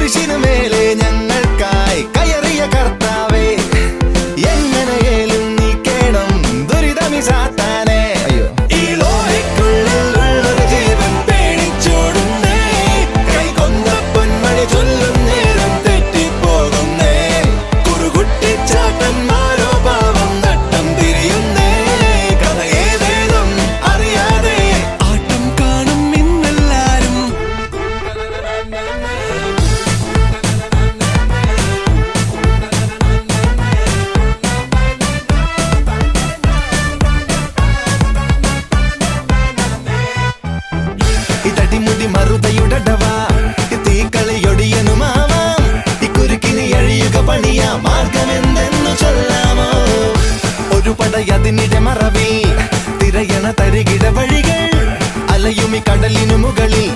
കുരിശിനു മേലെ ഞങ്ങൾക്കായി കയറിയ കർത്താവേ, എങ്ങനെയേലും നീക്കേണം ദുരിതമി സാത്താനെ. ഈ ലോഹയ്ക്കുള്ളിലുള്ളൊരു ജീവൻ പേടിച്ചോടുന്നേ, കൈകൊണ്ട പൊന്മണി ചൊല്ലും നേരം തെറ്റിപ്പോകുന്നേ. കുറുകുട്ടിച്ചാട്ടന്മാരോ പാവം നട്ടം തിരിയുന്നേ, കഥ ഏതേതും അറിയാതെ ആട്ടം കാണും ഇന്നെല്ലാരും. ഇതടിമുടി മറുതയുടടവാ, തീക്കളിയൊടിയനുമാവാം, ഇക്കുരുക്കിന് എഴിയുക പണിയ മാർഗമെന്തെന്നു ചൊല്ലാമോ. ഒരു പടയതിനിടെ മറവിൽ തിരയണ തരികിട വഴികൾ, അലയുമി കടലിനു മുകളിൽ